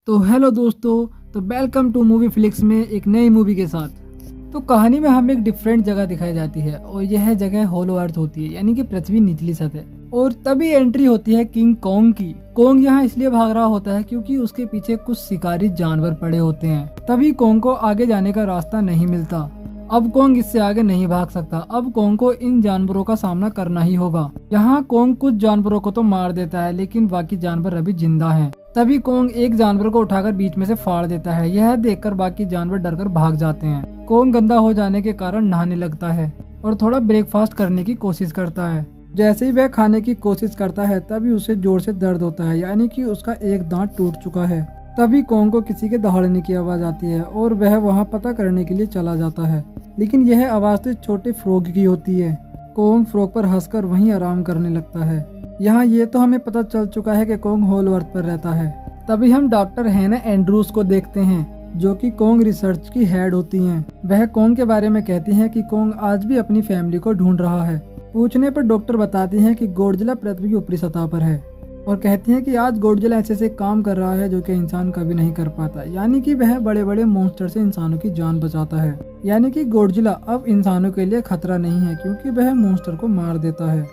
तो हेलो दोस्तों, तो वेलकम टू मूवी फ्लिक्स में एक नई मूवी के साथ। तो कहानी में हमें एक डिफरेंट जगह दिखाई जाती है और यह जगह होलो अर्थ होती है, यानी कि पृथ्वी निचली सतह। और तभी एंट्री होती है किंग कोंग की। कोंग यहाँ इसलिए भाग रहा होता है क्योंकि उसके पीछे कुछ शिकारी जानवर पड़े होते हैं। तभी कोंग को आगे जाने का रास्ता नहीं मिलता। अब कोंग इससे आगे नहीं भाग सकता। अब कोंग को इन जानवरों का सामना करना ही होगा। यहाँ कोंग कुछ जानवरों को तो मार देता है, लेकिन बाकी जानवर अभी जिंदा हैं। तभी कोंग एक जानवर को उठाकर बीच में से फाड़ देता है। यह देखकर बाकी जानवर डरकर भाग जाते हैं। कोंग गंदा हो जाने के कारण नहाने लगता है और थोड़ा ब्रेकफास्ट करने की कोशिश करता है। जैसे ही वह खाने की कोशिश करता है तभी उसे जोर से दर्द होता है, यानी कि उसका एक दांत टूट चुका है। तभी कोंग को किसी के दहाड़ने की आवाज आती है और वह वहां पता करने के लिए चला जाता है, लेकिन यह आवाज तो छोटे फ्रॉग की होती है। कोंग फ्रॉग पर हंसकर वहीं आराम करने लगता है। यहाँ ये तो हमें पता चल चुका है कि कोंग होलो अर्थ पर रहता है। तभी हम डॉक्टर हैना एंड्रूज को देखते हैं, जो कि कोंग रिसर्च की हेड होती हैं। वह कोंग के बारे में कहती हैं कि कोंग आज भी अपनी फैमिली को ढूंढ रहा है। पूछने पर डॉक्टर बताती हैं कि गॉडजिला पृथ्वी की ऊपरी सतह पर है और कहती हैं कि आज गॉडजिला ऐसे काम कर रहा है जो कि इंसान कभी नहीं कर पाता, यानी कि वह बड़े बड़े मॉन्स्टर से इंसानों की जान बचाता है। यानी कि गॉडजिला अब इंसानों के लिए खतरा नहीं है क्योंकि वह मॉन्स्टर को मार देता है।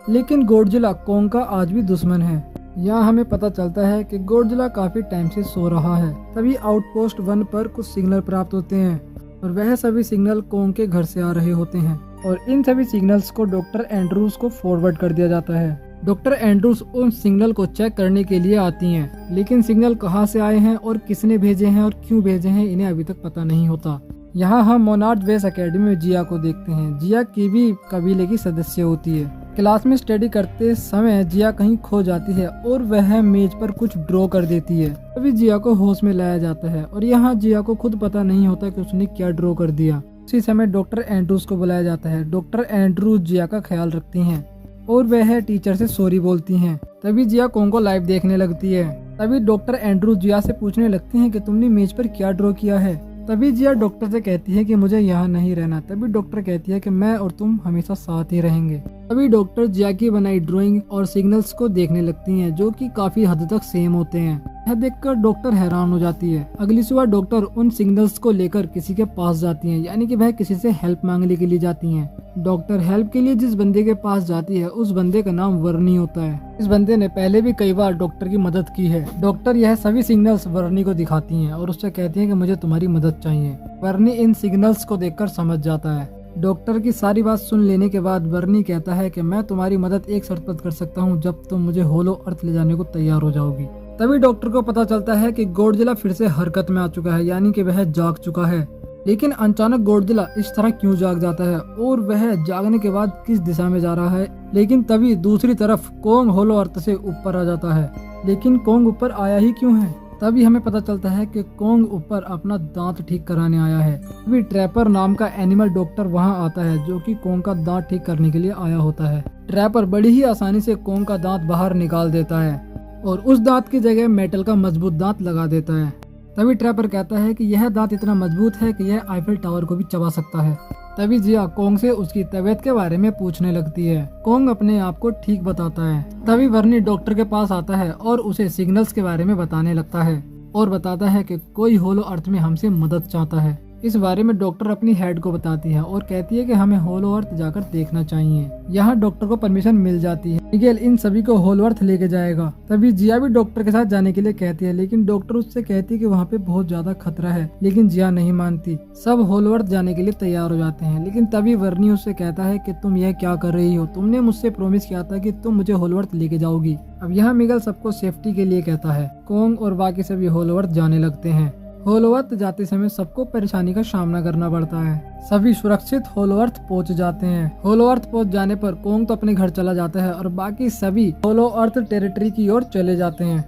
लेकिन गॉडजिला कोंग का आज भी दुश्मन है। यहाँ हमें पता चलता है कि गॉडजिला काफी टाइम से सो रहा है। तभी आउटपोस्ट 1 पर कुछ सिग्नल प्राप्त होते हैं और वह सभी सिग्नल कोंग के घर से आ रहे होते हैं और इन सभी सिग्नल्स को डॉक्टर एंड्रूज को फॉरवर्ड कर दिया जाता है। डॉक्टर एंड्रूज उन सिग्नल को चेक करने के लिए आती हैं, लेकिन सिग्नल कहां से आए हैं और किसने भेजे हैं और क्यों भेजे हैं इन्हें अभी तक पता नहीं होता। यहाँ हम मोनार्ड वेस एकेडमी में जिया को देखते हैं। जिया कीवी कबीले की सदस्य होती है। क्लास में स्टडी करते समय जिया कहीं खो जाती है और वह मेज पर कुछ ड्रॉ कर देती है। तभी जिया को होश में लाया जाता है और यहाँ जिया को खुद पता नहीं होता कि उसने क्या ड्रॉ कर दिया। उसी समय डॉक्टर एंड्रूज को बुलाया जाता है। डॉक्टर एंड्रूज जिया का ख्याल रखती हैं और वह टीचर से सॉरी बोलती हैं। तभी जिया कोंग को लाइव देखने लगती है। तभी डॉक्टर एंड्रूज जिया से पूछने लगते हैं कि तुमने मेज पर क्या ड्रॉ किया है। तभी जिया डॉक्टर से कहती है कि मुझे यहाँ नहीं रहना। तभी डॉक्टर कहती है कि मैं और तुम हमेशा साथ ही रहेंगे। तभी डॉक्टर जिया की बनाई ड्राइंग और सिग्नल्स को देखने लगती हैं, जो कि काफी हद तक सेम होते हैं। यह देखकर डॉक्टर हैरान हो जाती है। अगली सुबह डॉक्टर उन सिग्नल्स को लेकर किसी के पास जाती हैं, यानी कि वह किसी से हेल्प मांगने के लिए जाती हैं। डॉक्टर हेल्प के लिए जिस बंदे के पास जाती है उस बंदे का नाम वर्नी होता है। इस बंदे ने पहले भी कई बार डॉक्टर की मदद की है। डॉक्टर यह सभी सिग्नल्स वर्नी को दिखाती हैं और उससे कहती हैं कि मुझे तुम्हारी मदद चाहिए। वर्नी इन सिग्नल्स को देखकर समझ जाता है। डॉक्टर की सारी बात सुन लेने के बाद वर्नी कहता है कि मैं तुम्हारी मदद एक शर्त पर कर सकता हूँ, जब तुम मुझे होलो अर्थ ले जाने को तैयार हो जाओगी। तभी डॉक्टर को पता चलता है कि गॉडजिला फिर से हरकत में आ चुका है, यानी कि वह जाग चुका है। लेकिन अचानक गॉडजिला इस तरह क्यों जाग जाता है और वह जागने के बाद किस दिशा में जा रहा है। लेकिन तभी दूसरी तरफ कोंग होलो अर्थ से ऊपर आ जाता है। लेकिन कोंग ऊपर आया ही क्यों है? तभी हमें पता चलता है कि कोंग ऊपर अपना दांत ठीक कराने आया है। तभी ट्रैपर नाम का एनिमल डॉक्टर वहां आता है, जो कि कोंग का दांत ठीक करने के लिए आया होता है। ट्रैपर बड़ी ही आसानी से कोंग का दांत बाहर निकाल देता है और उस दांत की जगह मेटल का मजबूत दांत लगा देता है। तभी ट्रैपर कहता है कि यह दांत इतना मजबूत है कि यह आईफिल टावर को भी चबा सकता है। तभी जिया कोंग से उसकी तबीयत के बारे में पूछने लगती है। कोंग अपने आप को ठीक बताता है। तभी वर्नी डॉक्टर के पास आता है और उसे सिग्नल्स के बारे में बताने लगता है और बताता है कि कोई होलो अर्थ में हमसे मदद चाहता है। इस बारे में डॉक्टर अपनी हेड को बताती है और कहती है कि हमें होलो अर्थ जाकर देखना चाहिए। यहाँ डॉक्टर को परमिशन मिल जाती है। मिगेल इन सभी को होलो अर्थ लेके जाएगा। तभी जिया भी डॉक्टर के साथ जाने के लिए कहती है, लेकिन डॉक्टर उससे कहती है कि वहाँ पे बहुत ज्यादा खतरा है। लेकिन जिया नहीं मानती। सब होलो अर्थ जाने के लिए तैयार हो जाते हैं। लेकिन तभी वर्नी उससे कहता है कि तुम यह क्या कर रही हो? तुमने मुझसे प्रॉमिस किया था कि तुम मुझे होलो अर्थ लेके जाओगी। अब यहाँ मिगेल सबको सेफ्टी के लिए कहता है। कोंग और बाकी सभी होलो अर्थ जाने लगते हैं। होलो अर्थ जाते समय सबको परेशानी का सामना करना पड़ता है। सभी सुरक्षित होलो अर्थ पहुंच जाते हैं। होलो अर्थ पहुंच जाने पर कोंग तो अपने घर चला जाता है और बाकी सभी होलो अर्थ टेरिटरी की ओर चले जाते हैं।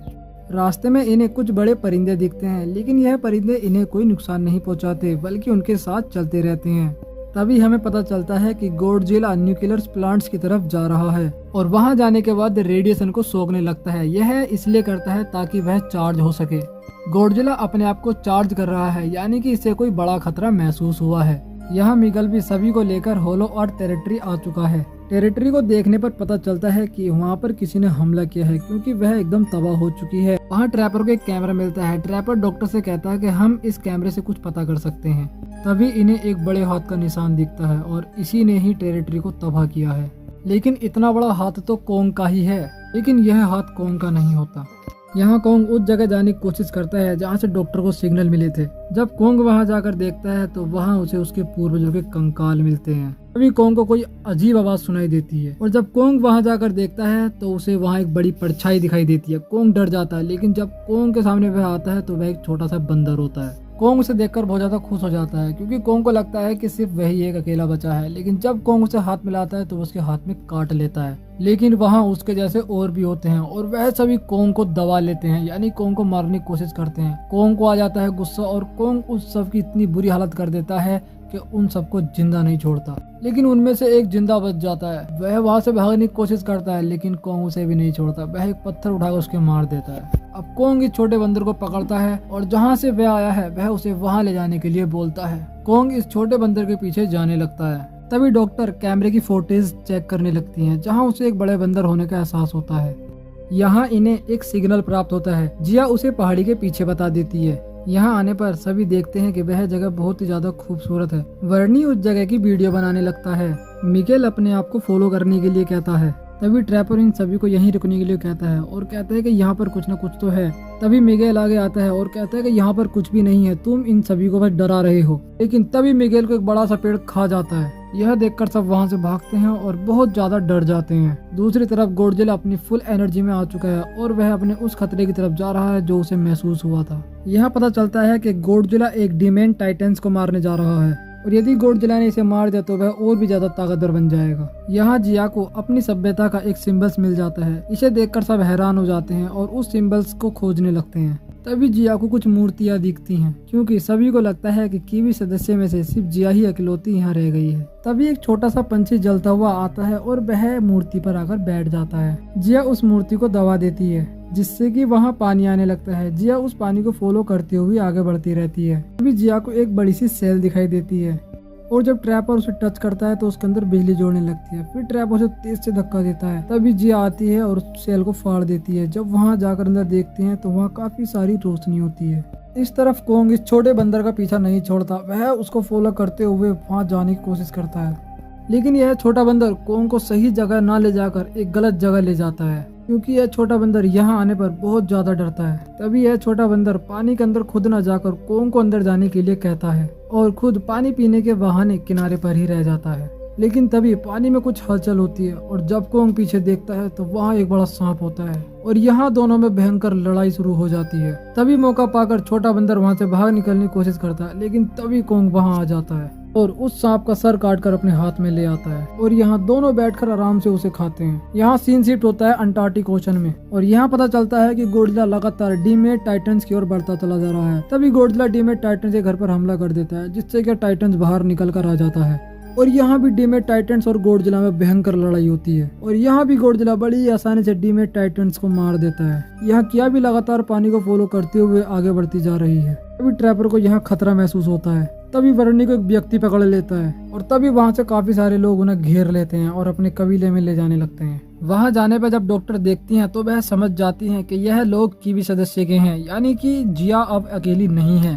रास्ते में इन्हें कुछ बड़े परिंदे दिखते हैं, लेकिन यह परिंदे इन्हें कोई नुकसान नहीं पहुंचाते, बल्कि उनके साथ चलते रहते हैं। तभी हमें पता चलता है कि गॉडजिला न्यूक्लियर प्लांट्स की तरफ जा रहा है और वहां जाने के बाद रेडिएशन को सोखने लगता है। यह इसलिए करता है ताकि वह चार्ज हो सके। गॉडजिला अपने आप को चार्ज कर रहा है, यानी कि इसे कोई बड़ा खतरा महसूस हुआ है। यहाँ मिगल भी सभी को लेकर होलो अर्थ टेरिटरी आ चुका है। टेरिटरी को देखने पर पता चलता है कि वहाँ पर किसी ने हमला किया है, क्योंकि वह एकदम तबाह हो चुकी है। वहाँ ट्रैपर को एक कैमरा मिलता है। ट्रैपर डॉक्टर से कहता है कि हम इस कैमरे से कुछ पता कर सकते हैं। तभी इन्हें एक बड़े हाथ का निशान दिखता है और इसी ने ही टेरिटरी को तबाह किया है। लेकिन इतना बड़ा हाथ तो कोंग का ही है, लेकिन यह हाथ कोंग का नहीं होता। यहाँ कोंग उस जगह जाने की कोशिश करता है जहाँ से डॉक्टर को सिग्नल मिले थे। जब कोंग वहाँ जाकर देखता है तो वहाँ उसे उसके पूर्वजों के कंकाल मिलते हैं। तभी कोंग को कोई अजीब आवाज सुनाई देती है और जब कोंग वहाँ जाकर देखता है तो उसे वहाँ एक बड़ी परछाई दिखाई देती है। कोंग डर जाता है, लेकिन जब कोंग के सामने वह आता है तो वह एक छोटा सा बंदर होता है। कोंग उसे देखकर बहुत ज्यादा खुश हो जाता है, क्योंकि कोंग को लगता है कि सिर्फ वही एक अकेला बचा है। लेकिन जब कोंग उसे हाथ मिलाता है तो उसके हाथ में काट लेता है। लेकिन वहाँ उसके जैसे और भी होते हैं और वह सभी कोंग को दबा लेते हैं, यानी कोंग को मारने की कोशिश करते हैं। कोंग को आ जाता है गुस्सा और कोंग उस सब की इतनी बुरी हालत कर देता है कि उन सबको जिंदा नहीं छोड़ता। लेकिन उनमें से एक जिंदा बच जाता है। वह वहाँ से भागने की कोशिश करता है, लेकिन कोंग उसे भी नहीं छोड़ता। वह एक पत्थर उठाकर उसके मार देता है। अब कोंग इस छोटे बंदर को पकड़ता है और जहाँ से वह आया है वह उसे वहाँ ले जाने के लिए बोलता है। कोंग इस छोटे बंदर के पीछे जाने लगता है। तभी डॉक्टर कैमरे की फुटेज चेक करने लगती है, जहाँ उसे एक बड़े बंदर होने का एहसास होता है। यहाँ इन्हें एक सिग्नल प्राप्त होता है। जिया उसे पहाड़ी के पीछे बता देती है। यहाँ आने पर सभी देखते हैं कि वह जगह बहुत ही ज्यादा खूबसूरत है। वर्नी उस जगह की वीडियो बनाने लगता है। मिगेल अपने आप को फॉलो करने के लिए कहता है। तभी ट्रैपर इन सभी को यहीं रुकने के लिए कहता है और कहता है कि यहाँ पर कुछ न कुछ तो है। तभी मिगेल आगे आता है और कहता है कि यहाँ पर कुछ भी नहीं है, तुम इन सभी को बस डरा रहे हो। लेकिन तभी मिगेल को एक बड़ा सा पेड़ खा जाता है। यह देखकर सब वहाँ से भागते हैं और बहुत ज्यादा डर जाते हैं। दूसरी तरफ गॉडजिला अपनी फुल एनर्जी में आ चुका है और वह अपने उस खतरे की तरफ जा रहा है जो उसे महसूस हुआ था। यह पता चलता है कि गॉडजिला एक डीमन टाइटन्स को मारने जा रहा है और यदि गॉडजिला ने इसे मार दिया तो वह और भी ज्यादा ताकतवर बन जाएगा। यहाँ जिया को अपनी सभ्यता का एक सिंबल्स मिल जाता है। इसे देखकर सब हैरान हो जाते हैं और उस सिंबल्स को खोजने लगते हैं। तभी जिया को कुछ मूर्तियां दिखती हैं, क्योंकि सभी को लगता है कि कीवी सदस्य में से सिर्फ जिया ही अकेलौती यहाँ रह गई है। तभी एक छोटा सा पंछी जलता हुआ आता है और वह मूर्ति पर आकर बैठ जाता है। जिया उस मूर्ति को दबा देती है, जिससे कि वहाँ पानी आने लगता है। जिया उस पानी को फॉलो करते हुए आगे बढ़ती रहती है। तभी जिया को एक बड़ी सी सेल दिखाई देती है और जब ट्रैपर उसे टच करता है तो उसके अंदर बिजली जोड़ने लगती है। फिर ट्रैपर उसे तेज से धक्का देता है। तभी जिया आती है और उस सेल को फाड़ देती है। जब वहाँ जाकर अंदर देखते हैं तो वहाँ काफी सारी रोशनी होती है। इस तरफ कोंग इस छोटे बंदर का पीछा नहीं छोड़ता। वह उसको फॉलो करते हुए वहाँ जाने की कोशिश करता है, लेकिन यह छोटा बंदर कोंग को सही जगह ना ले जाकर एक गलत जगह ले जाता है, क्योंकि यह छोटा बंदर यहाँ आने पर बहुत ज्यादा डरता है। तभी यह छोटा बंदर पानी के अंदर खुद न जाकर कोंग को अंदर जाने के लिए कहता है और खुद पानी पीने के बहाने किनारे पर ही रह जाता है। लेकिन तभी पानी में कुछ हलचल होती है और जब कोंग पीछे देखता है तो वहाँ एक बड़ा सांप होता है और यहाँ दोनों में भयंकर लड़ाई शुरू हो जाती है। तभी मौका पाकर छोटा बंदर वहाँ से बाहर निकलने की कोशिश करता है, लेकिन तभी कोंग वहाँ आ जाता है और उस सांप का सर काटकर अपने हाथ में ले आता है और यहाँ दोनों बैठकर आराम से उसे खाते हैं। यहाँ सीन शिफ्ट होता है अंटार्कटिक ओशन में और यहाँ पता चलता है कि गॉडजिला लगातार डीमेट टाइटन्स की ओर बढ़ता चला जा रहा है। तभी गॉडजिला डीमेट टाइटन्स के घर पर हमला कर देता है, जिससे कि टाइटन्स बाहर निकल कर आ जाता है और यहाँ भी डीमेट टाइटन्स और गॉडजिला में भयंकर लड़ाई होती है और यहाँ भी गॉडजिला बड़ी आसानी से डीमेट टाइटन्स को मार देता है। यहाँ किया भी लगातार पानी को फॉलो करते हुए आगे बढ़ती जा रही है। तभी ट्रैपर को यहाँ खतरा महसूस होता है। तभी वर्नी को एक व्यक्ति पकड़ लेता है और तभी वहाँ से काफी सारे लोग उन्हें घेर लेते हैं और अपने कबीले में ले जाने लगते हैं। वहाँ जाने पर जब डॉक्टर देखती हैं तो वह समझ जाती हैं कि यह लोग कीवी सदस्य के हैं, यानी कि जिया अब अकेली नहीं है।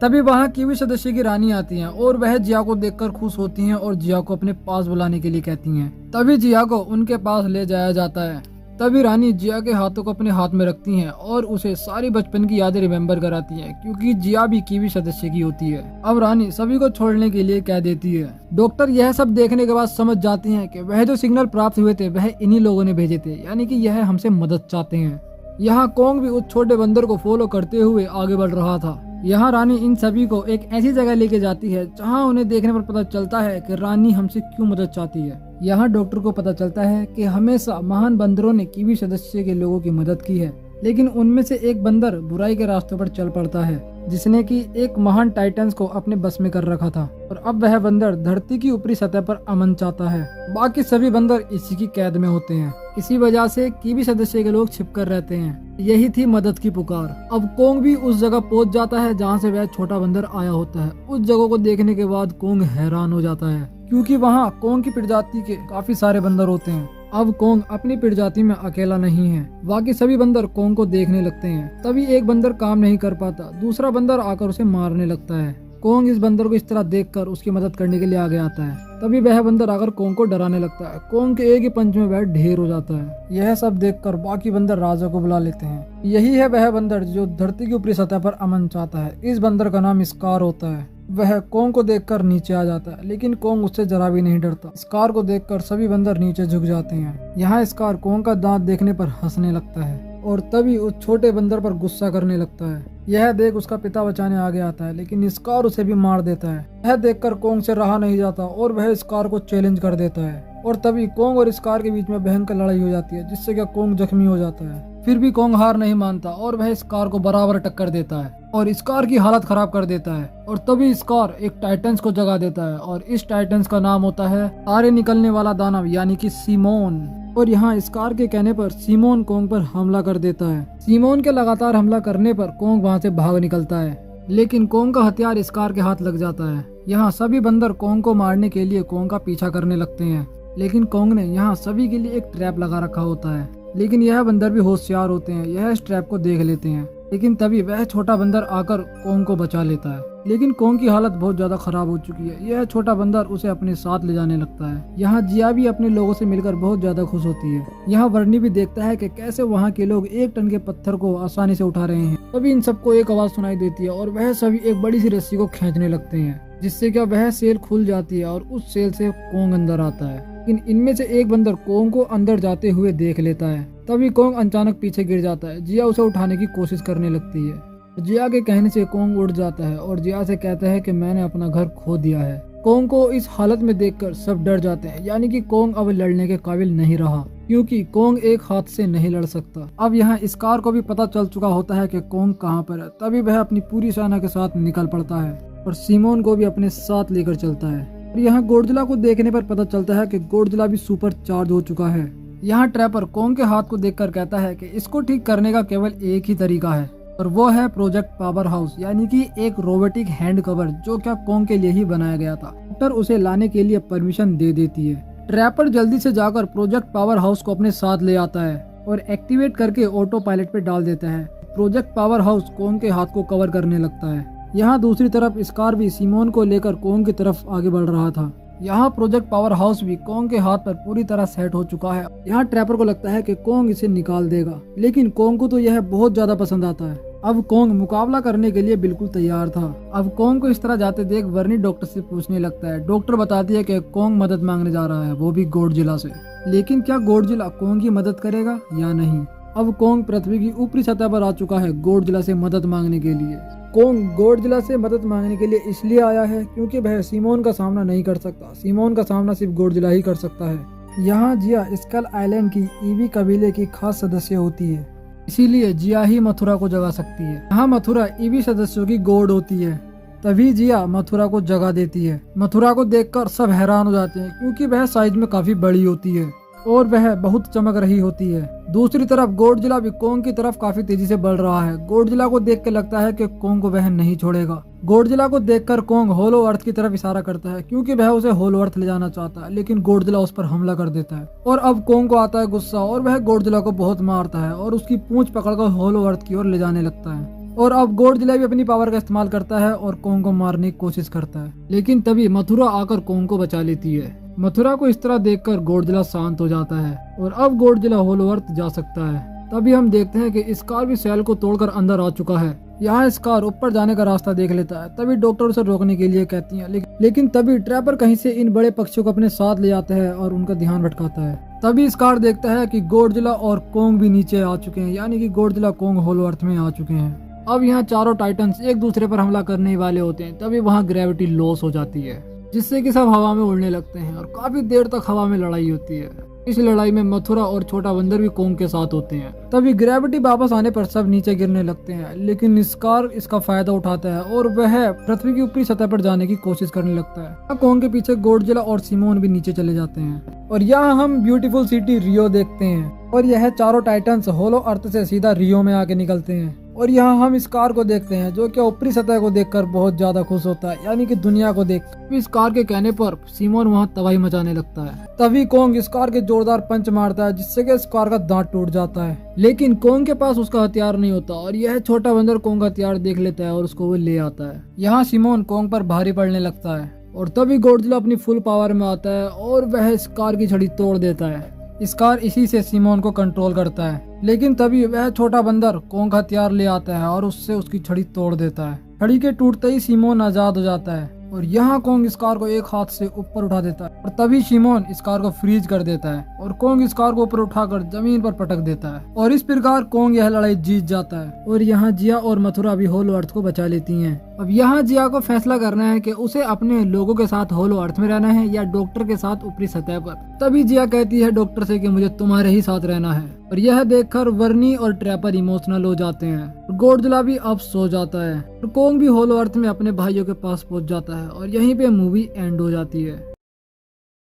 तभी वहाँ कीवी सदस्य की रानी आती हैं और वह जिया को देखकर खुश होती हैं और जिया को अपने पास बुलाने के लिए कहती हैं। तभी जिया को उनके पास ले जाया जाता है। तभी रानी जिया के हाथों को अपने हाथ में रखती हैं और उसे सारी बचपन की यादें रिमेम्बर कराती हैं, क्योंकि जिया भी कीवी सदस्य की होती है। अब रानी सभी को छोड़ने के लिए कह देती है। डॉक्टर यह सब देखने के बाद समझ जाती हैं कि वह जो सिग्नल प्राप्त हुए थे वह इन्हीं लोगों ने भेजे थे, यानी कि यह हमसे मदद चाहते हैं। यहाँ कोंग भी उस छोटे बंदर को फॉलो करते हुए आगे बढ़ रहा था। यहाँ रानी इन सभी को एक ऐसी जगह लेके जाती है जहाँ उन्हें देखने पर पता चलता है कि रानी हमसे क्यों मदद चाहती है। यहाँ डॉक्टर को पता चलता है कि हमेशा महान बंदरों ने कीवी सदस्य के लोगों की मदद की है लेकिन उनमें से एक बंदर बुराई के रास्तों पर चल पड़ता है, जिसने कि एक महान टाइटन्स को अपने बस में कर रखा था, और अब वह बंदर धरती की ऊपरी सतह पर अमन चाहता है। बाकी सभी बंदर इसी की कैद में होते हैं। इसी वजह से कीवी सदस्य के लोग छिपकर रहते हैं। यही थी मदद की पुकार। अब कोंग भी उस जगह पहुंच जाता है जहां से वह छोटा बंदर आया होता है। उस जगह को देखने के बाद कोंग हैरान हो जाता है, क्योंकि वहाँ कोंग की प्रजाति के काफी सारे बंदर होते हैं। अब कोंग अपनी प्रजाति में अकेला नहीं है। बाकी सभी बंदर कोंग को देखने लगते हैं। तभी एक बंदर काम नहीं कर पाता, दूसरा बंदर आकर उसे मारने लगता है। कोंग इस बंदर को इस तरह देखकर उसकी मदद करने के लिए आगे आता है। तभी वह बंदर आकर कोंग को डराने लगता है। कोंग के एक ही पंच में वह ढेर हो जाता है। यह सब देखकर बाकी बंदर राजा को बुला लेते हैं। यही है वह बंदर जो धरती की ऊपरी सतह पर अमन चाहता है। इस बंदर का नाम स्कार होता है। वह कोंग को देखकर नीचे आ जाता है, लेकिन कोंग उससे जरा भी नहीं डरता। स्कार को देखकर सभी बंदर नीचे झुक जाते हैं। यहाँ स्कार कोंग का दांत देखने पर हंसने लगता है और तभी उस छोटे बंदर पर गुस्सा करने लगता है। यह देख उसका पिता बचाने आगे आता है, लेकिन स्कार उसे भी मार देता है। यह देखकर कोंग से रहा नहीं जाता और वह स्कार को चैलेंज कर देता है, और तभी कोंग और स्कार के बीच में भयंकर लड़ाई हो जाती है, जिससे क्या कोंग जख्मी हो जाता है। फिर भी कोंग हार नहीं मानता और वह स्कार को बराबर टक्कर देता है और स्कार की हालत खराब कर देता है। और तभी स्कार एक टाइटन्स को जगा देता है, और इस टाइटन्स का नाम होता है तारे निकलने वाला दानव, यानी कि सीमोन। और यहाँ स्कार के कहने पर सीमोन कोंग पर हमला कर देता है। सीमोन के लगातार हमला करने पर कोंग वहाँ से भाग निकलता है, लेकिन कोंग का हथियार स्कार के हाथ लग जाता है। यहाँ सभी बंदर कोंग को मारने के लिए कोंग का पीछा करने लगते हैं, लेकिन कोंग ने यहाँ सभी के लिए एक ट्रैप लगा रखा होता है। लेकिन यह बंदर भी होशियार होते हैं, यह इस ट्रैप को देख लेते हैं। लेकिन तभी वह छोटा बंदर आकर कोंग को बचा लेता है, लेकिन कोंग की हालत बहुत ज्यादा खराब हो चुकी है। यह छोटा बंदर उसे अपने साथ ले जाने लगता है। यहाँ जिया भी अपने लोगों से मिलकर बहुत ज्यादा खुश होती है। यहाँ वर्णी भी देखता है कि कैसे वहाँ के लोग 1 टन के पत्थर को आसानी से उठा रहे हैं। तभी इन सबको एक आवाज सुनाई देती है और वह सभी एक बड़ी सी रस्सी को खींचने लगते हैं, जिससे क्या वह सेल खुल जाती है और उस सेल से कोंग अंदर आता है। इनमें से एक बंदर कोंग को अंदर जाते हुए देख लेता है। तभी कोंग अचानक पीछे गिर जाता है। जिया उसे उठाने की कोशिश करने लगती है। जिया के कहने से कोंग उठ जाता है और जिया से कहता है कि मैंने अपना घर खो दिया है। कोंग को इस हालत में देखकर सब डर जाते हैं, यानी कि कोंग अब लड़ने के काबिल नहीं रहा, क्योंकि कोंग एक हाथ से नहीं लड़ सकता। अब यहाँ स्कार को भी पता चल चुका होता है कि कोंग कहाँ पर है। तभी वह अपनी पूरी सेना के साथ निकल पड़ता है और सीमोन को भी अपने साथ लेकर चलता है। और यहाँ गोडजिला को देखने पर पता चलता है कि गोडजिला भी सुपर चार्ज हो चुका है। यहाँ ट्रैपर कोंग के हाथ को देखकर कहता है कि इसको ठीक करने का केवल एक ही तरीका है, और वो है प्रोजेक्ट पावर हाउस, यानी कि एक रोबोटिक हैंड कवर जो क्या कोंग के लिए ही बनाया गया था। डॉक्टर उसे लाने के लिए परमिशन दे देती है। ट्रैपर जल्दी से जाकर प्रोजेक्ट पावर हाउस को अपने साथ ले आता है और एक्टिवेट करके ऑटो पायलट पे डाल देता है। प्रोजेक्ट पावर हाउस कोंग के हाथ को कवर करने लगता है। यहाँ दूसरी तरफ स्कार भी सीमोन को लेकर कोंग की तरफ आगे बढ़ रहा था। यहाँ प्रोजेक्ट पावर हाउस भी कोंग के हाथ पर पूरी तरह सेट हो चुका है। यहाँ ट्रैपर को लगता है कि कोंग इसे निकाल देगा, लेकिन कोंग को तो यह बहुत ज्यादा पसंद आता है। अब कोंग मुकाबला करने के लिए बिल्कुल तैयार था। अब कोंग को इस तरह जाते देख वर्नी डॉक्टर से पूछने लगता है। डॉक्टर बताती है कि कोंग मदद मांगने जा रहा है, वो भी गोडजिला से। लेकिन क्या गोडजिला कोंग की मदद करेगा या नहीं? अब कोंग पृथ्वी की ऊपरी सतह पर आ चुका है गोडजिला से मदद मांगने के लिए। कोंग गोडजिला से मदद मांगने के लिए इसलिए आया है क्योंकि वह सीमोन का सामना नहीं कर सकता। सीमोन का सामना सिर्फ गोडजिला ही कर सकता है। यहाँ जिया स्कल आइलैंड की ईवी कबीले की खास सदस्य होती है, इसीलिए जिया ही मथुरा को जगा सकती है। यहाँ मथुरा ईवी सदस्यों की गॉड होती है। तभी जिया मथुरा को जगा देती है। मथुरा को देखकर सब हैरान हो जाते हैं, क्योंकि वह साइज में काफी बड़ी होती है और वह बहुत चमक रही होती है। दूसरी तरफ गोडजिला भी कोंग की तरफ काफी तेजी से बढ़ रहा है। गोडजिला को देख के लगता है कि कोंग को वह नहीं छोड़ेगा। गोडजिला को देखकर कोंग होलो अर्थ की तरफ इशारा करता है, क्योंकि वह उसे होलो अर्थ ले जाना चाहता है, लेकिन गोडजिला उस पर हमला कर देता है। और अब कोंग को आता है गुस्सा और वह गोडजिला को बहुत मारता है और उसकी पूंछ पकड़कर होलो अर्थ की ओर ले जाने लगता है। और अब गोडजिला भी अपनी पावर का इस्तेमाल करता है और कोंग को मारने की कोशिश करता है, लेकिन तभी मथुरा आकर कोंग को बचा लेती है। मथुरा को इस तरह देखकर गोडजिला शांत हो जाता है और अब गोडजिला होलो अर्थ जा सकता है। तभी हम देखते हैं कि स्कार भी सेल को तोड़कर अंदर आ चुका है। यहाँ स्कार ऊपर जाने का रास्ता देख लेता है। तभी डॉक्टर उसे रोकने के लिए कहती है, लेकिन तभी ट्रैपर कहीं से इन बड़े पक्षियों को अपने साथ ले जाता है और उनका ध्यान भटकाता है। तभी स्कार देखता है कि गोडजिला और कोंग भी नीचे आ चुके हैं, यानी कि गोडजिला कोंग होलो अर्थ में आ चुके हैं। अब यहाँ चारों टाइटन्स एक दूसरे पर हमला करने वाले होते हैं। तभी वहाँ ग्रेविटी लॉस हो जाती है, जिससे कि सब हवा में उड़ने लगते हैं और काफी देर तक हवा में लड़ाई होती है। इस लड़ाई में मथुरा और छोटा बंदर भी कोंग के साथ होते हैं। तभी ग्रेविटी वापस आने पर सब नीचे गिरने लगते हैं, लेकिन स्कार इसका फायदा उठाता है और वह पृथ्वी की ऊपरी सतह पर जाने की कोशिश करने लगता है। कोंग के पीछे गॉडजिला और सिमोन भी नीचे चले जाते हैं और यहाँ हम ब्यूटीफुल सिटी रियो देखते हैं और यह चारों टाइटन्स होलो अर्थ से सीधा रियो में आके निकलते हैं। और यहाँ हम स्कार को देखते हैं जो कि ऊपरी सतह को देखकर बहुत ज्यादा खुश होता है, यानी कि दुनिया को देख। स्कार के कहने पर सिमोन वहाँ तबाही मचाने लगता है। तभी कोंग स्कार के जोरदार पंच मारता है जिससे कि स्कार का दांत टूट जाता है, लेकिन कोंग के पास उसका हथियार नहीं होता और यह छोटा बंदर कोंग का हथियार देख लेता है और उसको वो ले आता है। यहाँ सिमोन कोंग पर भारी पड़ने लगता है और तभी गॉडजिला अपनी फुल पावर में आता है और वह स्कार की छड़ी तोड़ देता है। स्कार इसी से सिमोन को कंट्रोल करता है, लेकिन तभी वह छोटा बंदर कोंग का हथियार ले आता है और उससे उसकी छड़ी तोड़ देता है। छड़ी के टूटते ही सिमोन आजाद हो जाता है और यहाँ कोंग स्कार को एक हाथ से ऊपर उठा देता है और तभी सिमोन स्कार को फ्रीज कर देता है और कोंग स्कार को ऊपर उठाकर जमीन पर पटक देता है और इस प्रकार कोंग यह लड़ाई जीत जाता है। और यहाँ जिया और मथुरा भी होलो अर्थ को बचा लेती हैं। अब यहाँ जिया को फैसला करना है कि उसे अपने लोगों के साथ होलो अर्थ में रहना है या डॉक्टर के साथ ऊपरी सतह पर। तभी जिया कहती है डॉक्टर से कि मुझे तुम्हारे ही साथ रहना है और यह देखकर वर्नी और ट्रैपर इमोशनल हो जाते हैं। गॉडजिला भी अब सो जाता है और कोंग भी होलो अर्थ में अपने भाइयों के पास पहुंच जाता है और यहीं पे मूवी एंड हो जाती है।